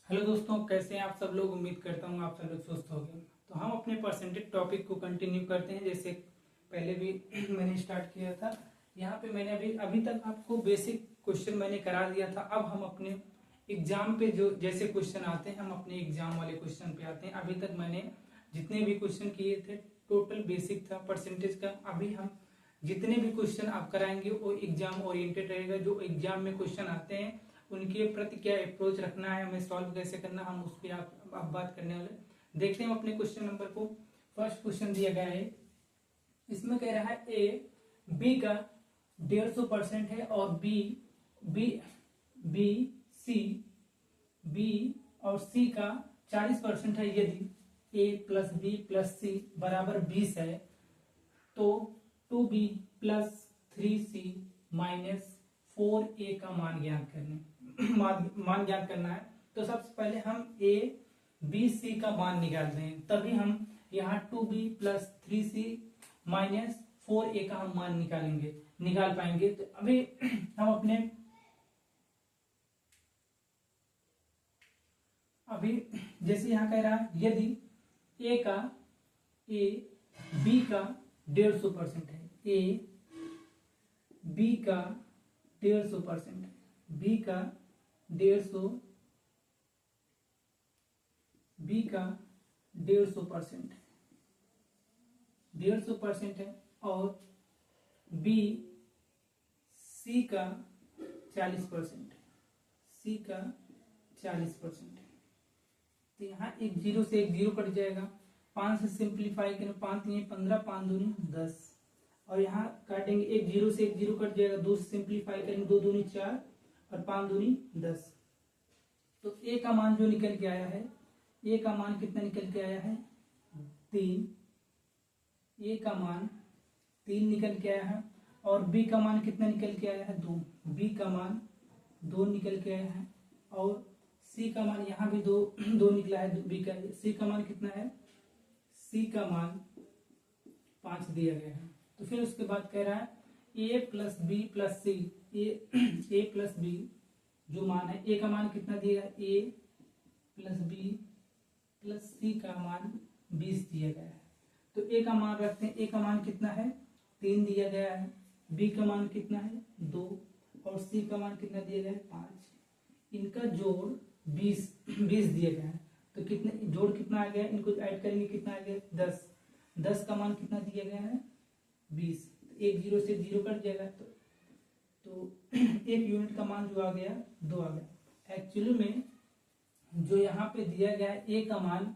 Hello दोस्तों, कैसे हैं आप सब लोग। उम्मीद करता हूँ आप सब लोग स्वस्थ होंगे। तो हम अपने परसेंटेज टॉपिक को कंटिन्यू करते हैं। जैसे पहले भी मैंने स्टार्ट किया था, यहाँ पे मैंने अभी तक आपको बेसिक क्वेश्चन मैंने करा दिया था। अब हम अपने एग्जाम पे जो जैसे क्वेश्चन आते हैं, हम अपने एग्जाम वाले क्वेश्चन पे आते हैं। अभी तक मैंने जितने भी क्वेश्चन किए थे टोटल बेसिक था परसेंटेज का। अभी हम जितने भी क्वेश्चन आप कराएंगे वो एग्जाम ओरिएंटेड रहेगा। जो एग्जाम में क्वेश्चन आते हैं उनके प्रति क्या अप्रोच रखना है, हमें सॉल्व कैसे करना, हम उस पर आप बात करने वाले। देखते हैं अपने क्वेश्चन नंबर को। फर्स्ट क्वेश्चन दिया गया है, इसमें कह रहा है ए बी का 150% है और B B B C B और सी का 40% है। यदि A plus B plus C बराबर 20 है तो 2b plus 3c minus 4a का मान ज्ञात मान ज्ञात करना है। तो सबसे पहले हम ए बी सी का मान निकालते हैं, तभी हम यहाँ 2b plus 3c minus 4a का हम मान निकाल पाएंगे। तो अभी हम अभी जैसे यहाँ कह रहा है यदि ए बी का 150% है, ए बी का 150% है, बी का 150% है और बी सी का 40% है, सी का 40% है। तो यहाँ एक जीरो से एक जीरो कट जाएगा। 5 से सिंप्लीफाई करें, 5 नहीं 15, 5 दूनी 10 और यहाँ काटेंगे एक जीरो से एक जीरो कट जाएगा। 2 से सिंप्लीफाई करेंगे, 2 दूनी 4 और 5 दूनी 10। तो ए का मान जो निकल के आया है, ए का मान कितना निकल के आया है 3। ए का मान 3 निकल के आया है और बी का मान कितना निकल के आया है 2। बी का मान 2 निकल के आया है और सी का मान यहाँ भी 2 निकला है। बी का सी का मान कितना है, सी का मान 5 दिया गया है। तो फिर उसके बाद कह रहा है ए प्लस बी प्लस सी, ए प्लस बी जो मान है, ए का मान कितना दिया है, ए प्लस बी प्लस सी का मान 20 दिया गया है। तो ए का मान रखते हैं, ए का मान कितना है 3 दिया गया है, बी का मान कितना है 2 और सी का मान कितना दिया गया है 5। इनका जोड़ 20 दिया गया है। तो कितने जोड़ कितना आ गया, इनको ऐड करेंगे कितना आ गया 10। 10 का मान कितना दिया गया है 20। एक जीरो से जीरो कट जाएगा तो एक यूनिट का मान जो आ गया 2 आ गया। एक्चुअली में जो यहाँ पे दिया गया है ए का मान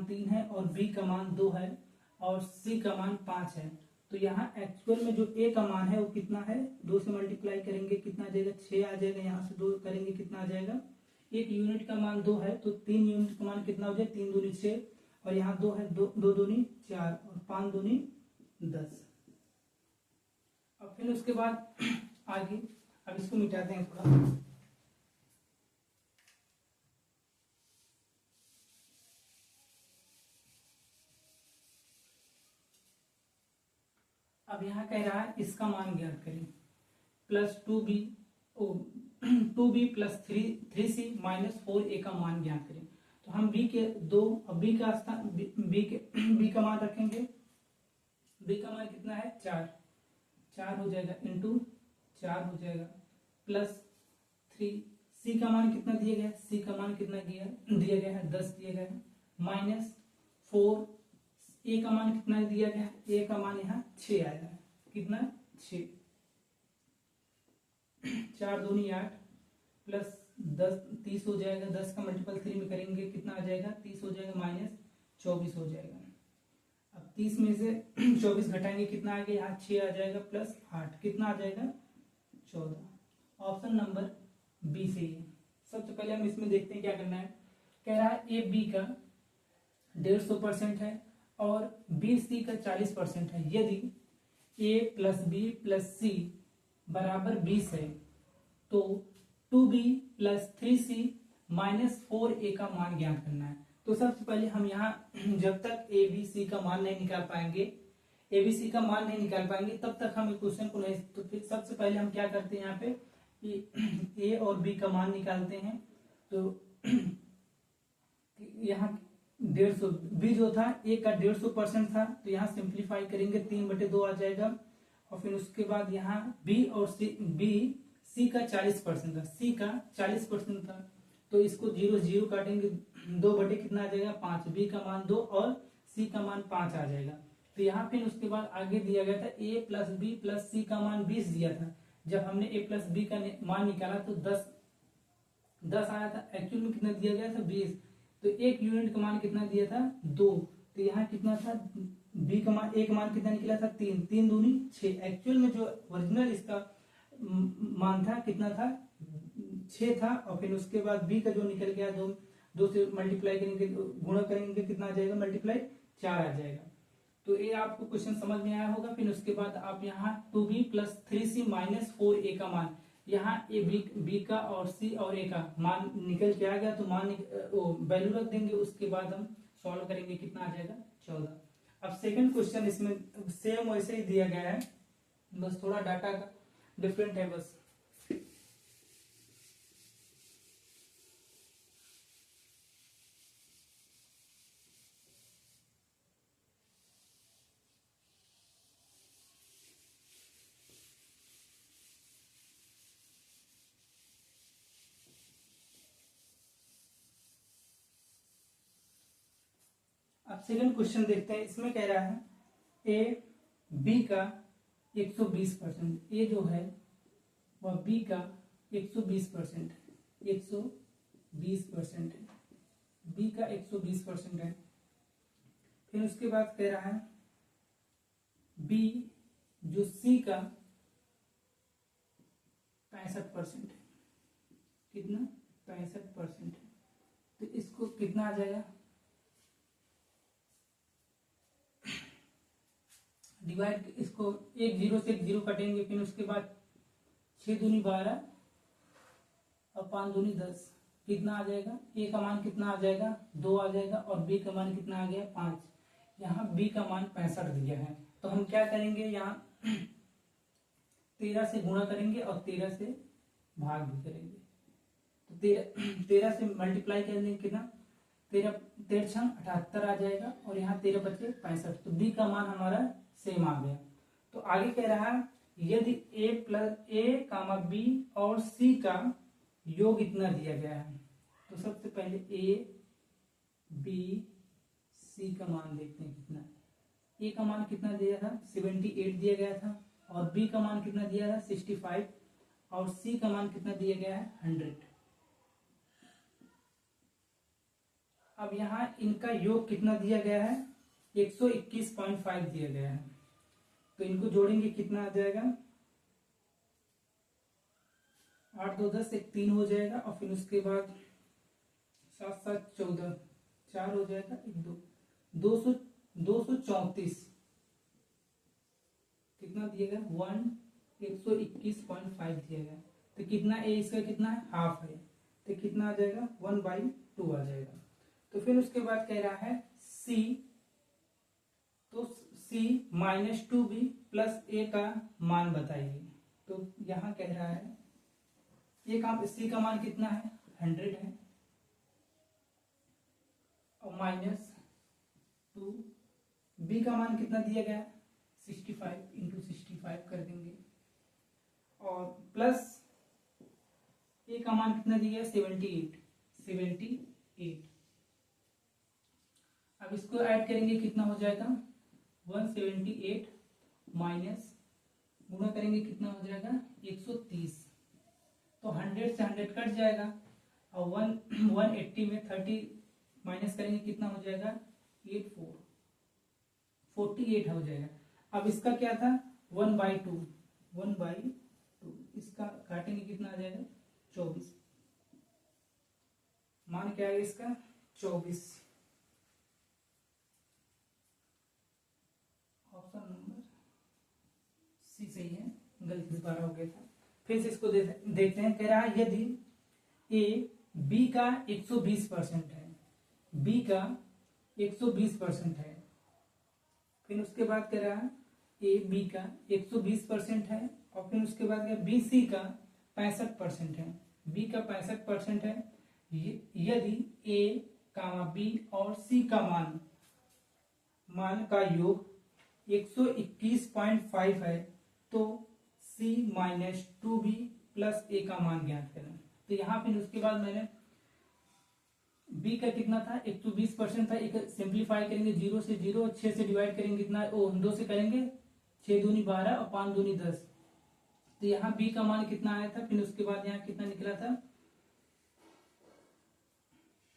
3 है और बी का मान 2 है और सी का मान 5 है। तो यहाँ एक्चुअल में जो ए का मान है वो कितना है, 2 से मल्टीप्लाई करेंगे कितना आ जाएगा 6 आ जाएगा। यहाँ से 2 करेंगे कितना आ जाएगा, एक यूनिट का मान 2 है तो 3 यूनिट का मान कितना हो जाए 3 दूनी 6 और यहाँ 2 है 2 दूनी 4 और 5 दूनी 10। अब फिर उसके बाद आगे अब इसको मिटाते हैं थोड़ा। अब यहाँ कह रहा है इसका मान ज्ञात करें, plus 2b plus 3c minus 4a का मान ज्ञात करें। तो हम बी का स्थान बी का मान रखेंगे। बी का मान कितना है 4 हो जाएगा इंटू 4 हो जाएगा प्लस 3। सी का मान कितना दिया गया, सी का मान कितना दिया गया है 10 दिया गया है माइनस 4। ए का मान कितना दिया गया है, ए का मान यहाँ 6 आया है, कितना 6। 4 दूनी 8 प्लस 10 30 हो जाएगा। 10 का मल्टीपल 3 में करेंगे कितना आ जाएगा 30 हो जाएगा माइनस 24 हो जाएगा। अब 30 में से 24 घटाएंगे कितना आ गया, यहाँ 6 आ जाएगा प्लस 8 कितना आ जाएगा 14। ऑप्शन नंबर बी से ही। सबसे पहले हम इसमें देखते हैं क्या करना है। कह रहा है ए बी का 150% है और बी सी का 40% है। यदि A plus B plus C बराबर 20 है तो 2b plus 3c minus 4a का मान ज्ञात करना है। तो सबसे पहले हम यहाँ जब तक ए बी सी का मान नहीं निकाल पाएंगे तब तक हम क्वेश्चन को नहीं। तो फिर सबसे पहले हम क्या करते हैं यहाँ पे ए और बी का मान निकालते हैं। तो यहाँ 150, बी जो था ए का 150% था, तो यहाँ सिंप्लीफाई करेंगे 3/2 आ जाएगा। और फिर उसके बाद यहाँ बी और सी का 40% था, सी का 40% था, तो इसको 0 0 काटेंगे, 2 कितना आ जाएगा 5, बी का मान 2 और सी का मान 5 आ जाएगा। तो यहाँ फिर उसके बाद आगे दिया गया था ए प्लस बी प्लस सी का मान 20 दिया था। जब हमने ए प्लस बी का मान निकाला तो 10 आया था, एक्चुअल में कितना दिया गया था 20, तो एक यूनिट का मान कितना दिया था 2, तो यहाँ कितना था बी का मान, एक मान कितना निकला था 3, 3 दूनी 6, एक्चुअल में जो ओरिजिनल इसका मान था कितना था 6 था। और फिर उसके बाद बी का जो निकल गया 2 से मल्टीप्लाई करेंगे, गुणा करेंगे, कितना आ जाएगा मल्टीप्लाई 4 आ जाएगा। तो ये आपको क्वेश्चन समझ में आया होगा। फिर उसके बाद आप यहाँ 2b + 3c - 4a का मान, यहाँ ए बी का और सी और ए का मान निकल के आ गया, तो मान वैल्यू रख देंगे, उसके बाद हम सॉल्व करेंगे, कितना आ जाएगा 14। अब सेकंड क्वेश्चन इसमें सेम वैसे ही दिया गया है, बस थोड़ा डाटा का डिफरेंट है बस। अब सेकंड क्वेश्चन देखते हैं। इसमें कह रहा है ए बी का 120%, ए जो है वह बी का 120%, 120% है, बी का 120% है। फिर उसके बाद कह रहा है बी जो सी का 65% है, कितना 65% है, तो इसको कितना आ जाएगा, डिवाइड, इसको 1 0 से 1 0 कटेंगे, फिर उसके बाद 6 दूनी 12 और 5 दूनी 10, कितना आ जाएगा, ए का मान कितना आ जाएगा 2 आ जाएगा, और बी का मान कितना आ गया 5। यहाँ बी का मान 65 दिया है, तो हम क्या करेंगे, यहाँ 13 से गुणा करेंगे और 13 से भाग भी करेंगे, तो 13 से मल्टीप्लाई करेंगे, कितना 13 78 आ जाएगा, और यहाँ 13 बचे 65, तो बी का मान हमारा सेम आ गया। तो आगे कह रहा है यदि A plus A comma B और सी का योग इतना दिया गया है, तो सबसे पहले ए बी सी का मान देखते हैं कितना। ए का मान कितना दिया था 78 दिया गया था, और बी का मान कितना दिया था 65, और सी का मान कितना दिया गया है 100। अब यहाँ इनका योग कितना दिया गया है 121.5 दिया गया है, तो इनको जोड़ेंगे कितना आ जाएगा 8 2 10 1 3 हो जाएगा, और फिर उसके बाद 7 7 14 4 हो जाएगा 1 2 234 कितना दिएगा 121.5 दिया गया, तो कितना ए इसका कितना है हाफ है, तो कितना आ जाएगा 1/2 आ जाएगा। तो फिर उसके बाद कह रहा है सी, तो सी -2b प्लस ए का मान बताइए। तो यहां कह रहा है ए का सी का मान कितना है 100 है, और -2 बी का मान कितना दिया गया 65 × 65 कर देंगे, और प्लस ए का मान कितना दिया गया 78। अब इसको ऐड करेंगे कितना हो जाएगा 178 माइनस गुणा करेंगे कितना हो जाएगा 130, तो 100 से 100 कट जाएगा, और 180 में 30 माइनस करेंगे कितना हो जाएगा 48 हो जाएगा। अब इसका क्या था 1/2, इसका काटेंगे कितना आ जाएगा 24, मान क्या है इसका 24, ऑप्शन नंबर सी सही है, गलती दोबारा हो गया था। फिर से इसको देखते हैं, कह रहा है यदि ए बी का 120% है, बी का 120% है, फिर उसके बाद कह रहा है ए बी का 120% है, और फिर उसके बाद बी सी का 65% है, बी का 65% है, यदि ए कामा बी और सी का मान का योग 121.5 है, तो सी माइनस 2b प्लस ए का मान ज्ञात करें। तो यहाँ पे उसके बाद मैंने बी का कितना था 120% था, एक सिंप्लीफाई करेंगे 0 से 0, 6 से डिवाइड करेंगे कितना, 2 से करेंगे 6 दूनी 12 और 5 दूनी 10। तो यहाँ बी का मान कितना आया था, फिर उसके बाद यहाँ कितना निकला था,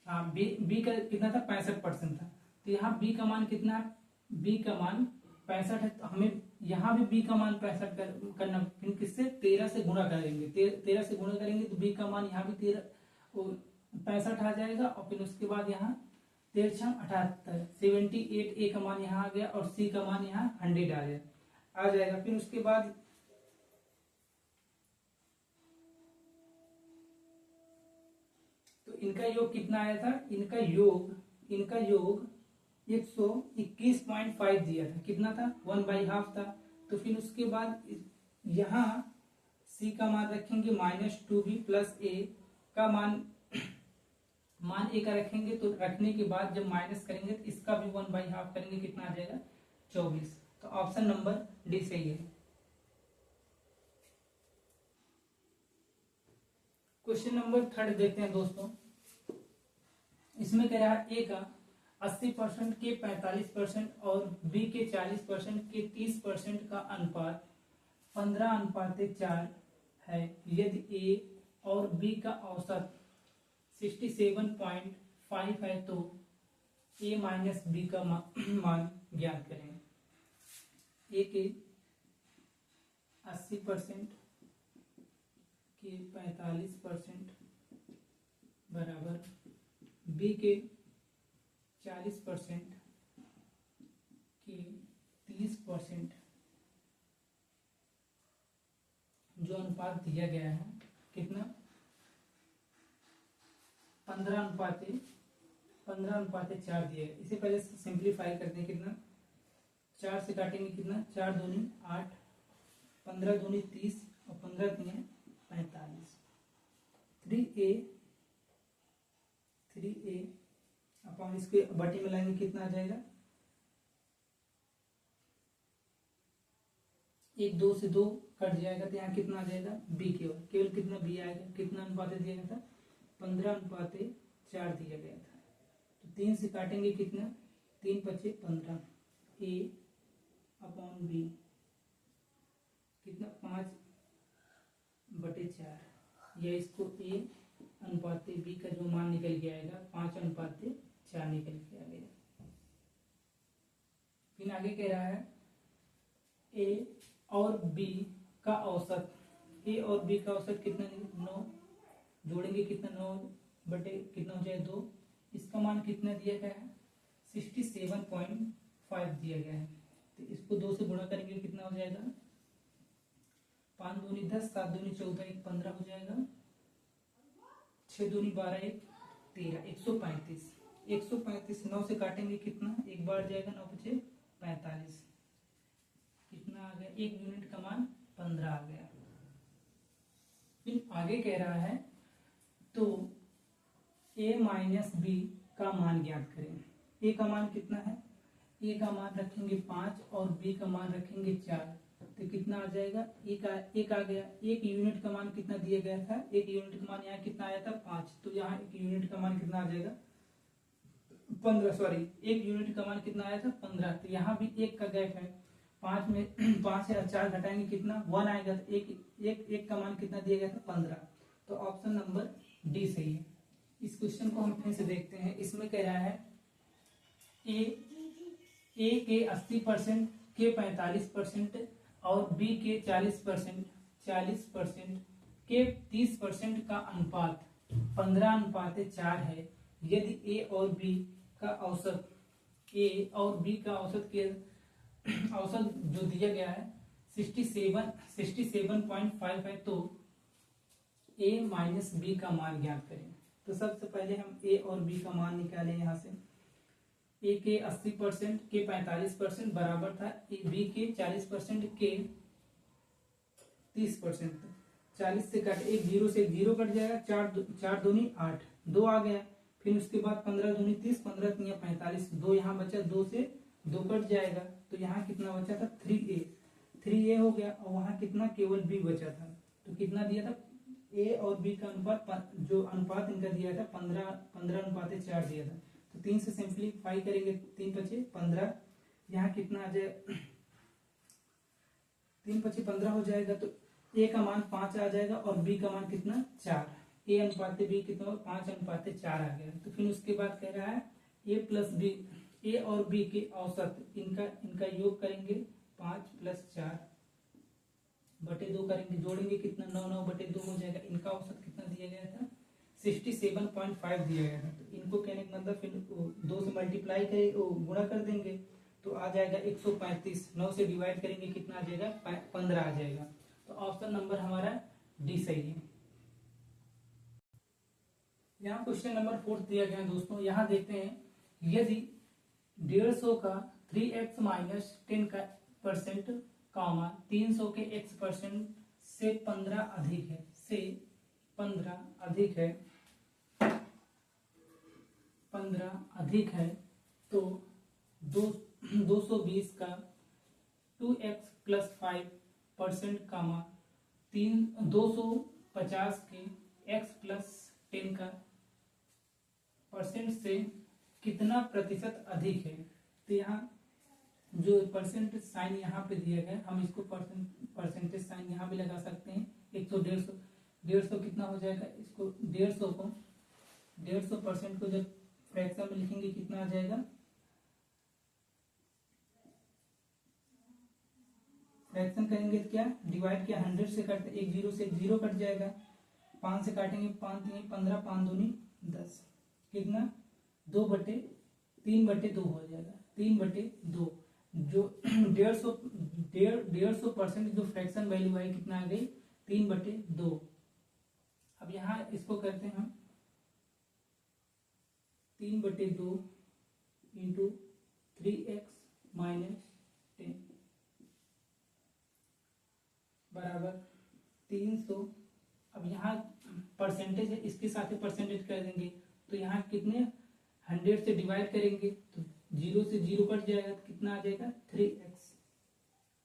हाँ बी का कितना था 65% था। तो यहाँ बी का मान कितना है, बी का मान 65 है, तो हमें यहाँ भी बी का मान 65 करना, फिर किससे 13 से गुणा करेंगे, 13 से गुणा करेंगे तो बी का मान यहाँ भी 65 आ जाएगा, और फिर उसके बाद यहाँ 13 6 78 78 ए का मान यहाँ आ गया और सी का मान यहाँ 100 आ जाएगा। फिर उसके बाद तो इनका योग कितना आया था, इनका योग 121.5 दिया था, कितना था 1/2 था। तो फिर उसके बाद यहाँ सी का मान रखेंगे -2b प्लस ए का मान ए का रखेंगे, तो रखने के बाद जब माइनस करेंगे तो इसका भी 1/2 करेंगे, कितना आ जाएगा 24। तो ऑप्शन नंबर डी सही है। क्वेश्चन नंबर 3 देखते हैं दोस्तों। इसमें कह रहा है ए का 80% के 45% और बी के 40% के 30% का अनुपात 15:4 है। यदि ए और बी का औसत 67.5 है तो ए माइनस बी का मान ज्ञात करें। ए के 80% के 45% बराबर बी के 40% के 30% जो अनुपात दिया गया है, कितना 15:4 दिया है। इसे पहले सिंप्लीफाई करते हैं, कितना 4 से काटेंगे कितना 4 दूनी 8, 15 दूनी 30 और 15 तीन 45। 3a अपन इसके बटे में लाएंगे कितना आ जाएगा, 1 2 से 2 कट जाएगा, तो यहाँ कितना आ जाएगा बी केवल कितना बी आएगा, कितना अनुपात दिया गया था 15:4 दिया गया था। तो 3 से काटेंगे कितना 3 5 15 a अपॉन बी कितना 5/4, या इसको a अनुपात बी का जो मान निकल के आएगा 5:4 निकल के आ गया। फिर आगे कह रहा है ए और बी का औसत, ए और बी का औसत कितना 9, जोड़ेंगे कितना 9 बटे कितना हो जाए 2, इसका मान कितना दिया गया है 67.5 दिया गया है। तो इसको 2 से गुणा करेंगे कितना हो जाएगा 5 दूनी 10, 7 दूनी 14, 1 15 हो जाएगा, 6 दूनी 12, 1 13, 135 9 से काटेंगे कितना, एक बार जाएगा 9 5 45, कितना आ गया 1 यूनिट का मान 15 आ गया। फिर आगे कह रहा है तो a माइनस बी का मान ज्ञात करें। a का मान कितना है, a का मान रखेंगे 5 और b का मान रखेंगे 4, तो कितना आ जाएगा एक आ गया। 1 यूनिट का मान कितना दिया गया था, 1 यूनिट का मान यहाँ कितना आया था 5, तो यहाँ 1 यूनिट का मान कितना आ जाएगा 15, सॉरी 1 यूनिट का मान कितना आया था 15, तो यहाँ भी 1 का गैप है, 5 में 5 से 4 घटाएंगे कितना 1 आएगा, तो एक का मान कितना दिया गया था 15। तो ऑप्शन नंबर डी सही है। इस क्वेश्चन को हम फिर से देखते हैं। इसमें कह रहा है ए के 80% के 45% और बी के 40% के 30% का अनुपात 15:4 है। यदि ए और बी का औसत के औसत जो दिया गया है 67.5 है तो a माइनस बी का मान ज्ञात करें। तो सबसे पहले हम a और b का मान निकालें। यहाँ से a के 80% के 45% बराबर था b के 40% के 30%। 40 से कट 1 0 से 0 कट जाएगा, 4 दूनी 8, 2 आ गया, फिर उसके बाद 15 दूनी 30, 15 तिया 45, 2 यहाँ बचा, 2 से 2 कट जाएगा, तो यहाँ कितना बचा था 3a हो गया, और वहाँ कितना केवल b बचा था। तो कितना दिया था a और b का अनुपात, जो अनुपात इनका दिया था 15:4 दिया था। तो 3 से सिंप्लीफाई करेंगे, 3 बचे 15, यहाँ कितना आ जाए 3 पचे 15 हो जाएगा, तो a का मान 5 आ जाएगा और b का मान कितना 4, a अनुपात b कितना 5:4 आ गया। तो फिर उसके बाद कह रहा है a प्लस b, a और b के औसत इनका योग करेंगे 5 + 4 बटे 2 करेंगे, जोड़ेंगे कितना 9 बटे 2 हो जाएगा। इनका औसत कितना दिया गया था 67.5 दिया गया था। तो इनको कहने का मतलब फिर 2 से मल्टीप्लाई करें, गुणा कर देंगे तो आ जाएगा 135, 9 से डिवाइड करेंगे कितना आ जाएगा 15 आ जाएगा। तो ऑप्शन नंबर हमारा डी सही है। यहाँ क्वेश्चन नंबर 4 दिया गया है दोस्तों। यहाँ देखते हैं यदि 150 का 3x माइनस 10 का परसेंट कामा 300 के x% से 15 अधिक है, से 15 अधिक है, तो 220 का 2x + 5% कामा 250 के x + 10 का परसेंट से कितना प्रतिशत अधिक है। तो यहाँ जो परसेंट साइन यहाँ पे दिया गया, हम इसको परसेंटेज साइन यहाँ भी लगा सकते हैं। 100 150 कितना हो जाएगा, इसको 150% को जब फ्रैक्शन में लिखेंगे कितना आ जाएगा, फ्रैक्शन करेंगे तो क्या डिवाइड किया 100 से करते, 1 0 से 1 0 कट जाएगा, 5 से काटेंगे 5 3 15, 5 दूनी 10, कितना 3/2 हो जाएगा, 3/2। जो 150% जो फ्रैक्शन वैल्यू है कितना आ गई 3/2। अब यहाँ इसको करते हैं हम 3/2 इंटू 3x माइनस 10 बराबर 300। अब यहाँ परसेंटेज है, इसके साथ ही परसेंटेज कर देंगे, तो यहाँ कितने 100 से डिवाइड करेंगे तो 0 से 0 कट जाएगा, तो कितना आ जाएगा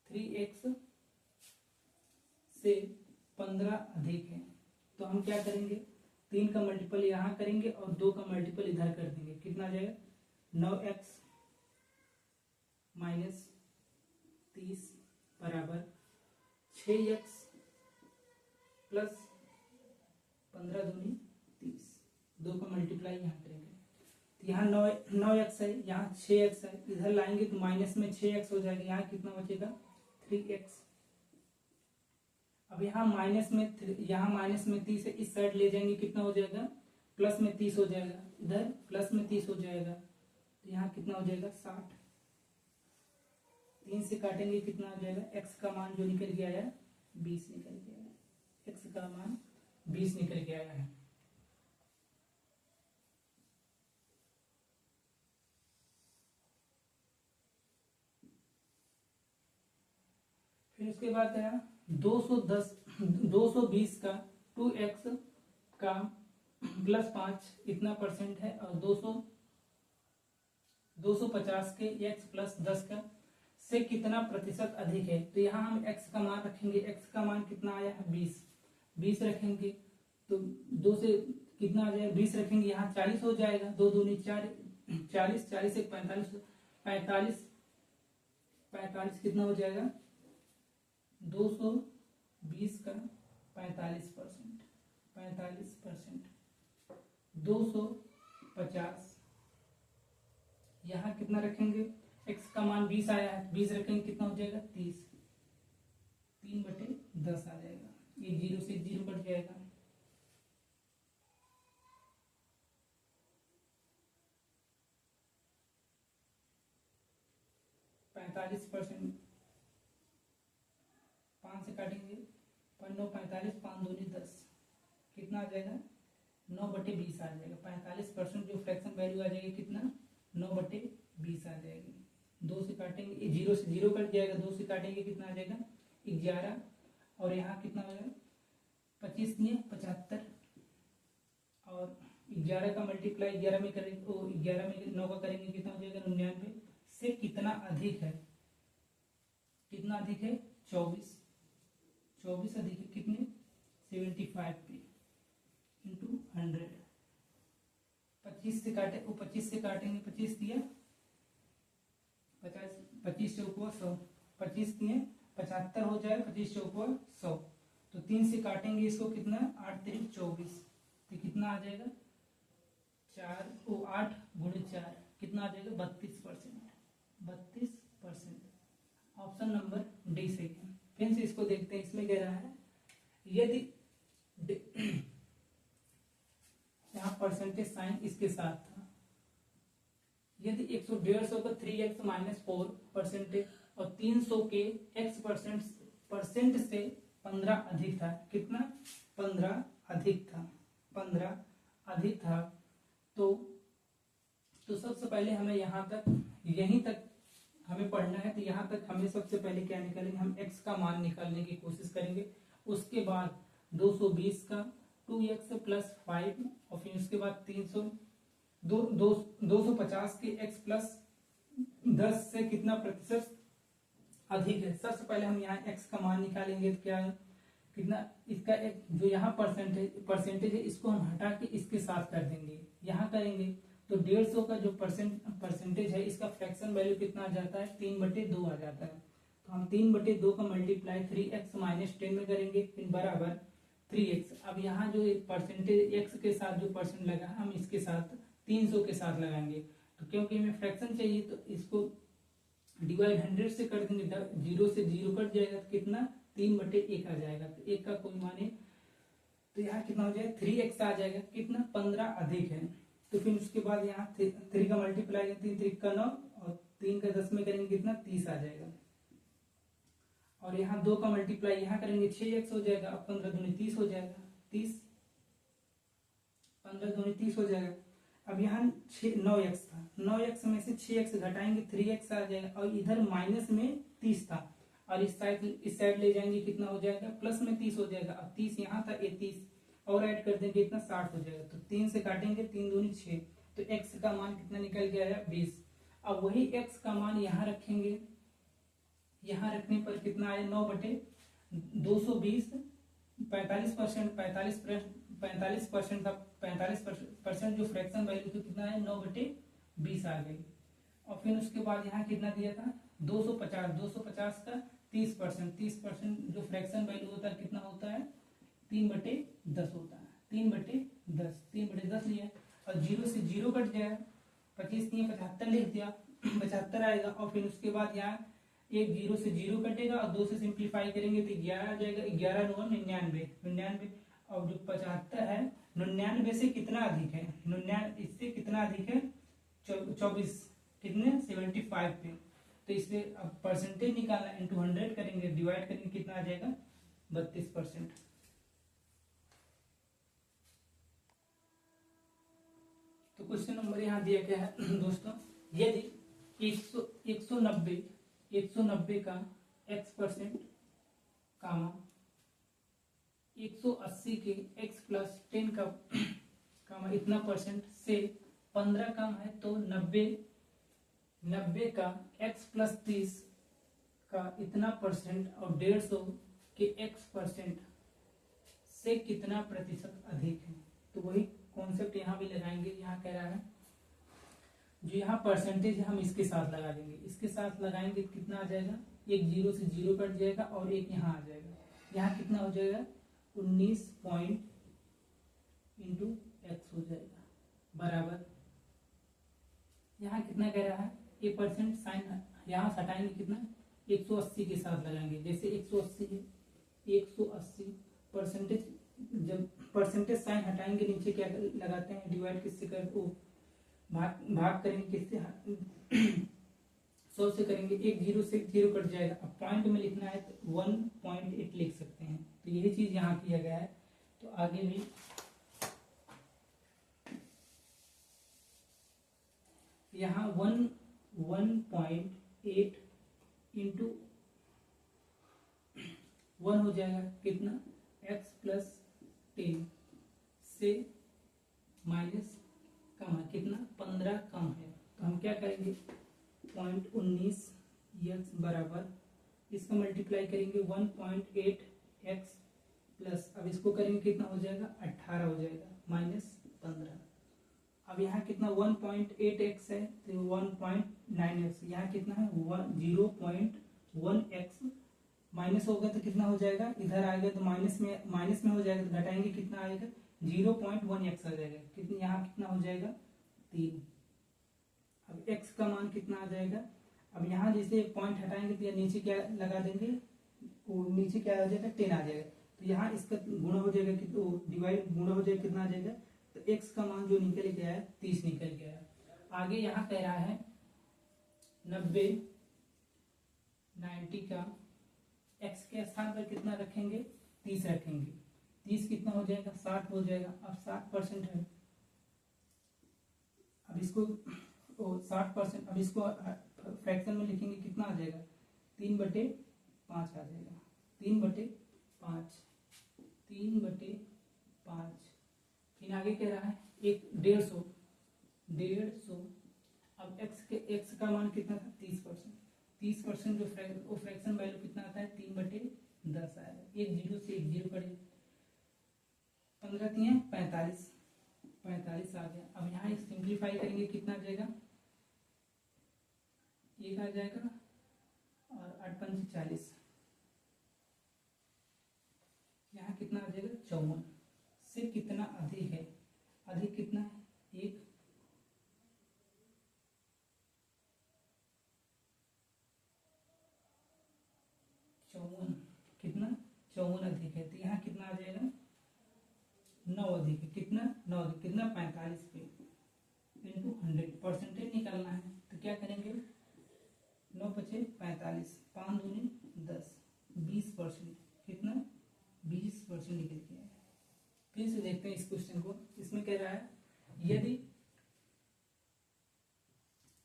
3x से 15 अधिक है। तो हम क्या करेंगे 3 का मल्टीपल यहाँ करेंगे और 2 का मल्टीपल इधर कर देंगे, कितना आ जाएगा 9x माइनस 30 बराबर 6x प्लस 15 दूनी 30, 2 का मल्टीप्लाई यहाँ करेंगे, तो यहाँ 9x है, यहाँ 6x है, इधर लाएंगे तो माइनस में 6x हो जाएगा, यहाँ कितना बचेगा 3x। अब यहाँ माइनस में 30 है, इस साइड ले जाएंगे कितना हो जाएगा प्लस में 30 हो जाएगा, इधर प्लस में 30 हो जाएगा, तो यहाँ कितना हो जाएगा 60। 3 से काटेंगे कितना आ जाएगा, x का मान जो निकल के आया 20 निकल के आया, x का मान 20 निकल के आया है। फिर उसके बाद आया 220 का 2x का प्लस 5 इतना परसेंट है, और 250 के x + 10 का से कितना प्रतिशत अधिक है। तो यहाँ हम x का मान रखेंगे, x का मान कितना आया है 20 रखेंगे, तो 2 से कितना आ जाएगा 20 रखेंगे, यहाँ 40 हो जाएगा, 2 दूनी 4 40, 40 से 45 कितना हो जाएगा 220 का 45%, 250 यहाँ कितना रखेंगे, x का मान 20 आया है, 20 रखेंगे कितना हो जाएगा 30, 3/10 आ जाएगा, ये 0 से 0 कट जाएगा, %, 5 से काटेंगे 5 9 45, 5 दूनी 10, कितना आ जाएगा 9/20 आ जाएगा। 45% जो फ्रैक्शन वैल्यू आ जाएगी कितना 9/20 आ जाएगी। 2 से काटेंगे 0 से 0 कट जाएगा, 2 से काटेंगे कितना आ जाएगा 11, और यहाँ कितना हो जाएगा 25 × 75 और 11 का मल्टीप्लाई 11 में करेंगे, 11 में 9 का करेंगे कितना हो जाएगा 99 से कितना अधिक है, कितना अधिक है 24, 24 अधिक है कितने 75 पे इंटू 100, 25 से काटे, वो 25 से काटेंगे, 25 दिया 50, 25 चौको 100, 25 दिए 75 हो जाएगा, 25 चौको 100, तो 3 से काटेंगे इसको कितना 8 3 24, तो कितना आ जाएगा 4 वो 8 गुणे 4 कितना आ जाएगा 32%, 32%। ऑप्शन नंबर डी से। फिर से इसको देखते हैं, इसमें कह रहा है यदि यहाँ परसेंटेज साइन इसके साथ था, यदि 150 का 3x माइनस 4% और 300 के x परसेंट से 15 अधिक था, कितना 15 अधिक था, 15 अधिक था, तो सबसे पहले हमें यहाँ तक, यहीं तक हमें पढ़ना है, तो यहाँ तक हमें सबसे पहले क्या निकालेंगे, हम x का मान निकालने की कोशिश करेंगे, उसके बाद 220 का 2x प्लस 5 और फिर उसके बाद 250 के x प्लस 10 से कितना प्रतिशत अधिक है। सबसे पहले हम यहाँ x का मान निकालेंगे, तो क्या है कितना इसका एक जो यहाँ परसेंटेज है इसको हम हटा के इसके साथ कर देंगे, यहाँ करेंगे तो 150 का जो परसेंटेज है इसका फ्रैक्शन वैल्यू कितना आ जाता है 3/2 आ जाता है, तो हम 3/2 का मल्टीप्लाई 3x माइनस 10 में करेंगे, फिर बराबर 3x। अब यहाँ जो परसेंटेज x के साथ जो परसेंट लगा हम इसके साथ 300 के साथ लगाएंगे, तो क्योंकि हमें फ्रैक्शन चाहिए तो इसको डिवाइड 100 से कर देंगे, 0 से 0 कट जाएगा तो कितना 3/1 आ जाएगा, तो 1 का कोई माने, तो यहाँ कितना हो जाएगा 3x आ जाएगा, कितना 15 अधिक है, तो फिर उसके बाद यहाँ 3 का मल्टीप्लाई 3 3 का 9 और 3 का 10 में करेंगे कितना 30 आ जाएगा, और यहाँ 2 का मल्टीप्लाई यहाँ करेंगे 6x हो जाएगा, अब 15 दूनी 30 हो जाएगा, 30 15 दूनी 30 हो जाएगा। अब यहाँ 9x था, 9x में से 6x घटाएंगे 3x आ जाएगा, और इधर माइनस में 30 था और इस साइड ले जाएंगे कितना हो जाएगा प्लस में 30 हो जाएगा, अब 30 यहाँ था ये 30 और ऐड कर देंगे इतना 60 हो जाएगा, तो 3 से काटेंगे 3 दूनी 6, तो x का मान कितना निकल गया है 20। अब वही x का मान यहाँ रखेंगे, यहाँ रखने पर कितना आया 9/220, 45% 45% का 45% जो फ्रैक्शन वैल्यू थी कितना है 9/20 आ गई, और फिर उसके बाद यहाँ कितना दिया था 250 का 30%, 30% जो फ्रैक्शन वैल्यू होता है कितना होता है 3/10 होता है, 3/10 लिया, और 0 से 0 कट जाएगा, 25 दिए 75 लिख दिया 75 आएगा, और फिर उसके बाद यहाँ एक 0 से 0 कटेगा और 2 से सिंप्लीफाई करेंगे तो 11 आ जाएगा, 11 9 99, और जो 75 है 99 से कितना अधिक है, 99 इससे कितना अधिक है 24 कितने 75 पे, तो इससे अब परसेंटेज निकालना इंटू 100 करेंगे, डिवाइड करेंगे कितना आ जाएगा 32%। तो क्वेश्चन नंबर यहाँ दिया गया है दोस्तों, यदि 190 का x% कामा 180 के x प्लस 10 का कामा इतना परसेंट से 15 कम है, तो 90 का x प्लस 30 का इतना परसेंट और 150 के x% से कितना प्रतिशत अधिक है। तो वही कॉन्सेप्ट यहाँ भी लगाएंगे, यहाँ कह रहा है जो यहाँ परसेंटेज है हम इसके साथ लगा देंगे, इसके साथ लगाएंगे कितना आ जाएगा, एक 0 से 0 कट जाएगा और एक यहाँ आ जाएगा, यहाँ कितना हो जाएगा 19 पॉइंट इंटू एक्स हो जाएगा, बराबर यहाँ कितना कह रहा है ये परसेंट साइन यहाँ हटाएंगे कितना 180 के साथ लगाएंगे, जैसे 180 है 180 परसेंटेज, जब परसेंटेज साइन हटाएंगे नीचे क्या लगाते हैं डिवाइड किससे कर वो भाग करेंगे किससे 100 से करेंगे, एक 0 से 0 कट जाएगा, अब पॉइंट में लिखना है तो 1.8 लिख सकते हैं, तो यही चीज यहाँ किया गया है। तो आगे भी यहाँ 1.8 इंटू 1 हो जाएगा कितना x प्लस 10 से माइनस कम है, कितना 15 कम है, तो हम क्या करेंगे 0.19 बराबर इसका मल्टीप्लाई करेंगे 1.8x प्लस, अब इसको करेंगे कितना हो जाएगा 18 हो जाएगा माइनस 15। अब यहाँ कितना 1.8x है तो 1.9x, यहाँ कितना है 0.1x माइनस होगा तो कितना हो जाएगा, इधर आएगा तो माइनस में हो जाएगा तो घटाएंगे कितना आएगा 0.1x आ जाएगा, कितना यहाँ कितना हो जाएगा 3। अब x का मान कितना आ जाएगा, अब यहाँ जैसे पॉइंट हटाएंगे तो यहाँ नीचे क्या लगा देंगे, वो नीचे क्या आ जाएगा 10 आ जाएगा, तो यहाँ इसका गुणा हो जाएगा कि तो डिवाइड गुणा हो जाएगा कितना आ जाएगा, तो x का मान जो निकल गया है 30 निकल गया है। आगे यहाँ कह रहा है 90 का x के स्थान पर कितना रखेंगे 30 रखेंगे, 30 कितना हो जाएगा 60 हो जाएगा। अब 60% है, अब इसको 60%, अब इसको फ्रैक्शन में लिखेंगे कितना आ जाएगा 3/5 आ जाएगा, 3/5, 3/5। फिर आगे कह रहा है 150। अब x का मान कितना था 30%, 30% जो फ्रैक्शन वैल्यू कितना आता है 3/10 आएगा, एक जीरो से एक जीरो कट, 15 3 45 आ गया। अब यहाँ एक सिंप्लीफाई करेंगे कितना आ जाएगा, एक आ जाएगा और 8 5 40, यहाँ कितना आ जाएगा 54 से कितना अधिक है, अधिक कितना है 1, कितना 54 अधिक है, तो यहाँ कितना आ जाएगा 9 अधिक है, कितना 9 अधिक कितना 45 पे इंटू 100 परसेंटेज निकालना है, तो क्या करेंगे 9 5 45, 5 दूनी 10, 20%, कितना 20% निकल गया है। फिर से देखते हैं इस क्वेश्चन को, इसमें कह रहा है यदि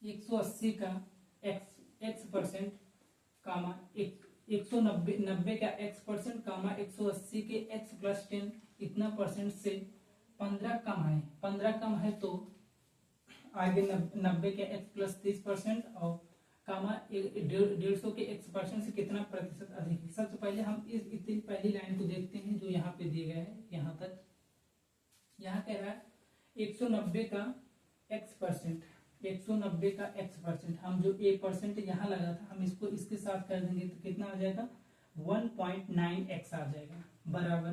180 का x% कामा 190 का x% कामा 180 के x+10 इतना परसेंट से 15 कम है, 15 कम है तो आगे 90 के x+30% और कामा 150 के x% से कितना प्रतिशत अधिक है। सबसे पहले हम इस इतनी पहली लाइन को देखते हैं जो यहाँ पे दिए गए हैं, यहाँ तक। यहाँ कह रहा है 190 का x%, 190 का x%, हम जो a% यहाँ लगा था हम इसको इसके साथ कर देंगे तो कितना आ जाएगा 1.9x आ जाएगा बराबर।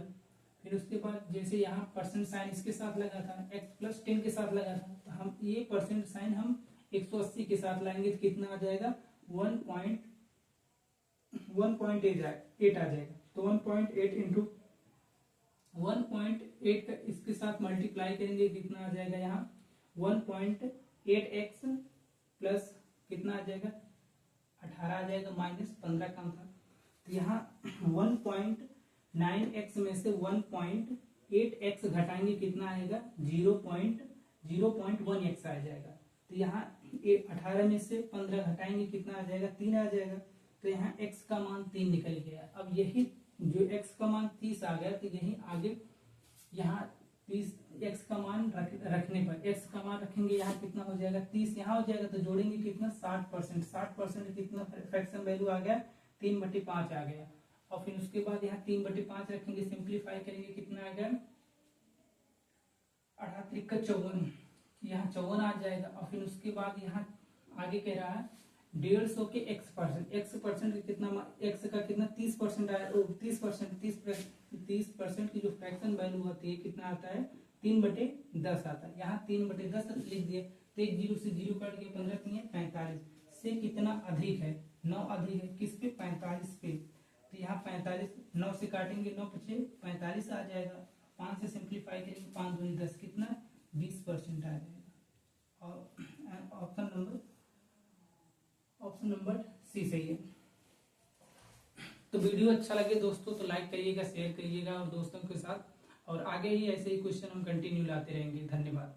फिर उसके बाद जैसे यहाँ परसेंट साइन इसके साथ लगा था, x+10 के साथ लगा था, तो हम ये परसेंट साइन हम 180 के साथ लाएंगे तो कितना आ जाएगा 1.8 आ जाएगा। तो 1.8 इंटू 1.8 का इसके साथ मल्टीप्लाई करेंगे कितना आ जाएगा, यहाँ 1.8x प्लस कितना आ जाएगा 18 आ जाएगा, माइनस 15 कम था, तो यहाँ 1.9x में से 1.8x घटाएंगे कितना आएगा 0.1x आ जाएगा। तो यहाँ 18 में से 15 घटाएंगे कितना आ जाएगा 3 आ जाएगा, तो यहाँ x का मान 3 निकल गया। अब यही जो x का मान 30 आ गया तो यही आगे यहाँ 30 x का मान रखने पर x का मान रखेंगे यहाँ कितना हो जाएगा 30 यहाँ हो जाएगा, तो जोड़ेंगे कितना 60%, 60% कितना फ्रैक्शन वैल्यू आ गया 3/5 आ गया। और फिर उसके बाद यहाँ 3/5 रखेंगे, सिंप्लीफाई करेंगे कितना आ गया 18 का 54, यहाँ 54 आ जाएगा। और फिर उसके बाद यहाँ आगे कह रहा है 150 के x% कितना x का कितना 30% आया, 30% की जो फ्रैक्शन वैल्यू होती है कितना आता है 3/10 आता है, यहाँ 3/10 लिख दिए तो एक जीरो से जीरो कट गया, 15 3 45 से कितना अधिक है 9 अधिक है, किस पे 45 पे, तो यहाँ 45 9 से काटेंगे 9 5 45 आ जाएगा, 5 से सिंप्लीफाई करेंगे 5 दूनी 10 कितना 20% आ जाएगा। और ऑप्शन नंबर सी सही है। तो वीडियो अच्छा लगे दोस्तों तो लाइक करिएगा, शेयर करिएगा और दोस्तों के साथ, और आगे ही ऐसे ही क्वेश्चन हम कंटिन्यू लाते रहेंगे। धन्यवाद।